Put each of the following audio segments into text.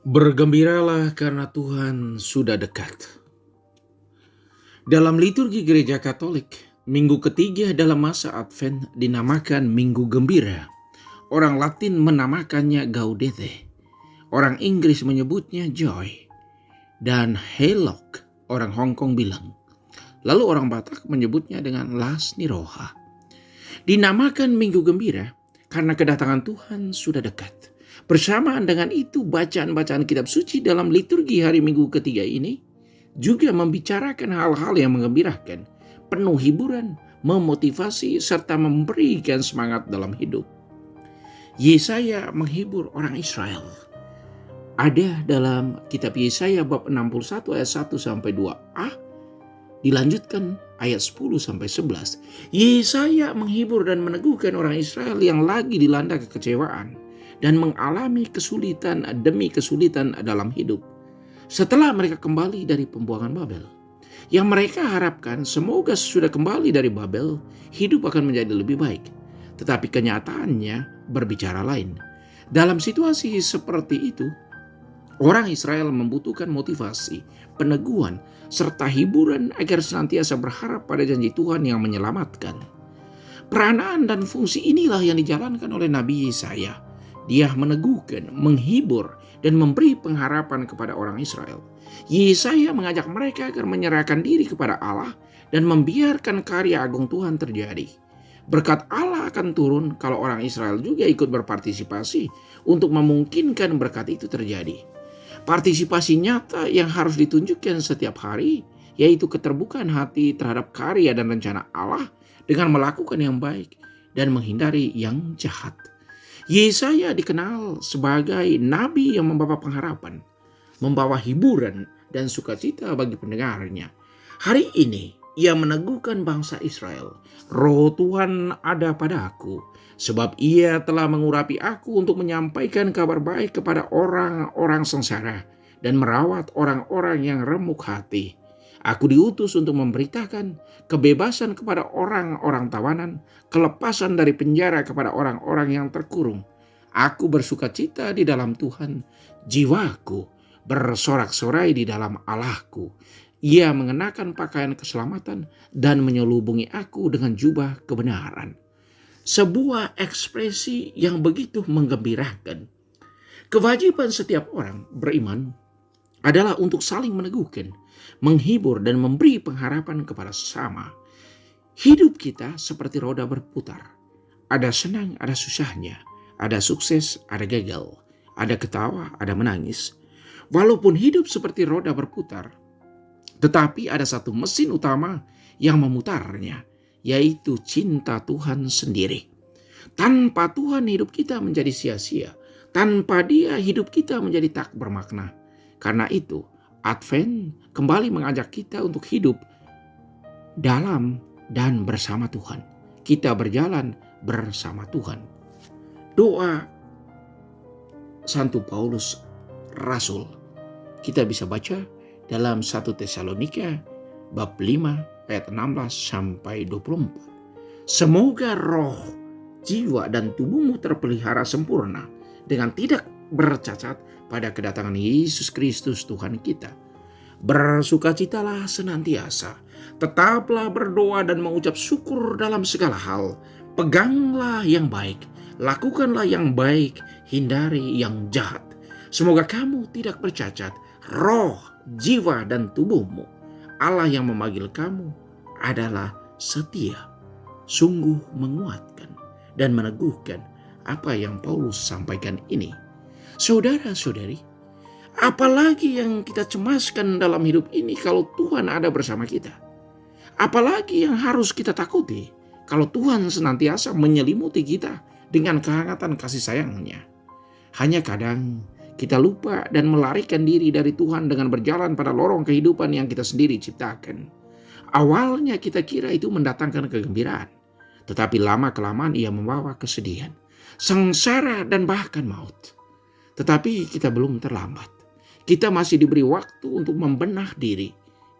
Bergembiralah karena Tuhan sudah dekat. Dalam liturgi gereja Katolik, minggu ketiga dalam masa Advent dinamakan Minggu Gembira. Orang Latin menamakannya Gaudete. Orang Inggris menyebutnya Joy. Dan Helok, orang Hong Kong bilang. Lalu orang Batak menyebutnya dengan Las Niroha. Dinamakan Minggu Gembira karena kedatangan Tuhan sudah dekat. Bersamaan dengan itu, bacaan-bacaan kitab suci dalam liturgi hari Minggu ketiga ini juga membicarakan hal-hal yang menggembirakan, penuh hiburan, memotivasi, serta memberikan semangat dalam hidup. Yesaya menghibur orang Israel. Ada dalam kitab Yesaya bab 61 ayat 1 sampai 2a, dilanjutkan ayat 10 sampai 11. Yesaya menghibur dan meneguhkan orang Israel yang lagi dilanda kekecewaan dan mengalami kesulitan demi kesulitan dalam hidup. Setelah mereka kembali dari pembuangan Babel, yang mereka harapkan semoga sudah kembali dari Babel, hidup akan menjadi lebih baik. Tetapi kenyataannya berbicara lain. Dalam situasi seperti itu, orang Israel membutuhkan motivasi, peneguhan, serta hiburan agar senantiasa berharap pada janji Tuhan yang menyelamatkan. Peranan dan fungsi inilah yang dijalankan oleh Nabi Yesaya. Dia meneguhkan, menghibur, dan memberi pengharapan kepada orang Israel. Yesaya mengajak mereka agar menyerahkan diri kepada Allah dan membiarkan karya agung Tuhan terjadi. Berkat Allah akan turun kalau orang Israel juga ikut berpartisipasi untuk memungkinkan berkat itu terjadi. Partisipasi nyata yang harus ditunjukkan setiap hari, yaitu keterbukaan hati terhadap karya dan rencana Allah dengan melakukan yang baik dan menghindari yang jahat. Yesaya dikenal sebagai nabi yang membawa pengharapan, membawa hiburan dan sukacita bagi pendengarnya. Hari ini ia meneguhkan bangsa Israel. Roh Tuhan ada padaku, sebab ia telah mengurapi aku untuk menyampaikan kabar baik kepada orang-orang sengsara dan merawat orang-orang yang remuk hati. Aku diutus untuk memberitakan kebebasan kepada orang-orang tawanan, kelepasan dari penjara kepada orang-orang yang terkurung. Aku bersukacita di dalam Tuhan, jiwaku bersorak-sorai di dalam Allahku. Ia mengenakan pakaian keselamatan dan menyelubungi aku dengan jubah kebenaran. Sebuah ekspresi yang begitu menggembirakan. Kewajiban setiap orang beriman adalah untuk saling meneguhkan, menghibur, dan memberi pengharapan kepada sesama. Hidup kita seperti roda berputar. Ada senang, ada susahnya. Ada sukses, ada gagal. Ada ketawa, ada menangis. Walaupun hidup seperti roda berputar, tetapi ada satu mesin utama yang memutarnya, yaitu cinta Tuhan sendiri. Tanpa Tuhan hidup kita menjadi sia-sia. Tanpa Dia hidup kita menjadi tak bermakna. Karena itu, Advent kembali mengajak kita untuk hidup dalam dan bersama Tuhan. Kita berjalan bersama Tuhan. Doa Santo Paulus Rasul kita bisa baca dalam 1 Tesalonika bab 5 ayat 16 sampai 24. Semoga roh, jiwa, dan tubuhmu terpelihara sempurna dengan tidak bercacat pada kedatangan Yesus Kristus Tuhan kita. Bersukacitalah senantiasa, tetaplah berdoa dan mengucap syukur dalam segala hal. Peganglah yang baik, lakukanlah yang baik, hindari yang jahat. Semoga kamu tidak bercacat, roh, jiwa, dan tubuhmu. Allah yang memanggil kamu adalah setia, sungguh menguatkan dan meneguhkan apa yang Paulus sampaikan ini. Saudara-saudari, apalagi yang kita cemaskan dalam hidup ini kalau Tuhan ada bersama kita? Apalagi yang harus kita takuti kalau Tuhan senantiasa menyelimuti kita dengan kehangatan kasih sayangnya? Hanya kadang kita lupa dan melarikan diri dari Tuhan dengan berjalan pada lorong kehidupan yang kita sendiri ciptakan. Awalnya kita kira itu mendatangkan kegembiraan, tetapi lama-kelamaan ia membawa kesedihan, sengsara, dan bahkan maut. Tetapi kita belum terlambat. Kita masih diberi waktu untuk membenah diri.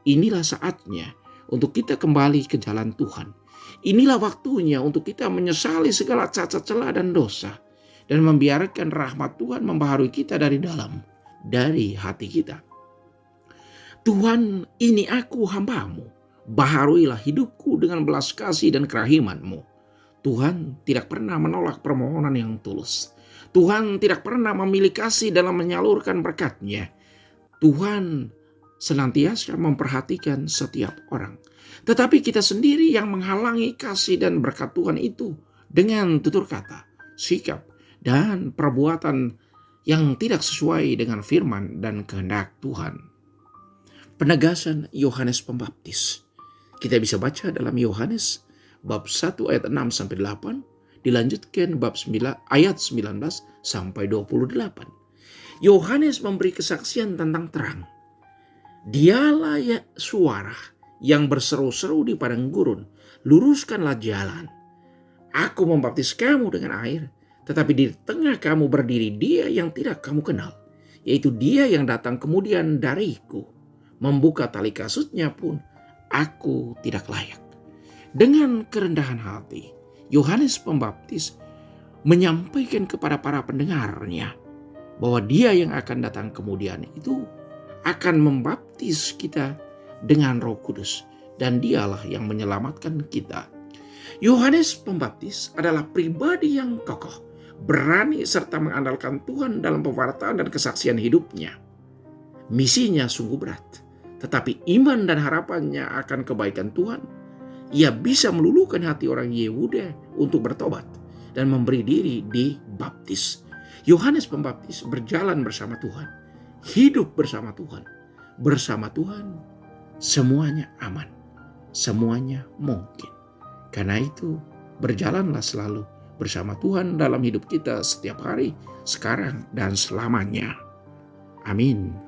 Inilah saatnya untuk kita kembali ke jalan Tuhan. Inilah waktunya untuk kita menyesali segala cacat celah dan dosa, dan membiarkan rahmat Tuhan membaharui kita dari dalam. dari hati kita. Tuhan, ini aku hamba-Mu, baharuilah hidupku dengan belas kasih dan kerahiman-Mu. Tuhan tidak pernah menolak permohonan yang tulus. Tuhan tidak pernah memilih kasih dalam menyalurkan berkat-Nya. Tuhan senantiasa memperhatikan setiap orang. Tetapi kita sendiri yang menghalangi kasih dan berkat Tuhan itu dengan tutur kata, sikap, dan perbuatan yang tidak sesuai dengan firman dan kehendak Tuhan. Penegasan Yohanes Pembaptis. Kita bisa baca dalam Yohanes bab 1 ayat 6 sampai 8, dilanjutkan bab 9 ayat 19 sampai 28. Yohanes memberi kesaksian tentang terang. Dialah ya suara yang berseru-seru di padang gurun, luruskanlah jalan. Aku membaptis kamu dengan air, tetapi di tengah kamu berdiri Dia yang tidak kamu kenal, yaitu Dia yang datang kemudian dariku. Membuka tali kasutnya pun aku tidak layak. Dengan kerendahan hati, Yohanes Pembaptis menyampaikan kepada para pendengarnya bahwa Dia yang akan datang kemudian itu akan membaptis kita dengan Roh Kudus, dan Dialah yang menyelamatkan kita. Yohanes Pembaptis adalah pribadi yang kokoh, berani serta mengandalkan Tuhan dalam pewartaan dan kesaksian hidupnya. Misinya sungguh berat, tetapi iman dan harapannya akan kebaikan Tuhan. Ia bisa meluluhkan hati orang Yehuda untuk bertobat dan memberi diri dibaptis. Yohanes Pembaptis berjalan bersama Tuhan, hidup bersama Tuhan. Bersama Tuhan semuanya aman, semuanya mungkin. Karena itu berjalanlah selalu bersama Tuhan dalam hidup kita setiap hari, sekarang dan selamanya. Amin.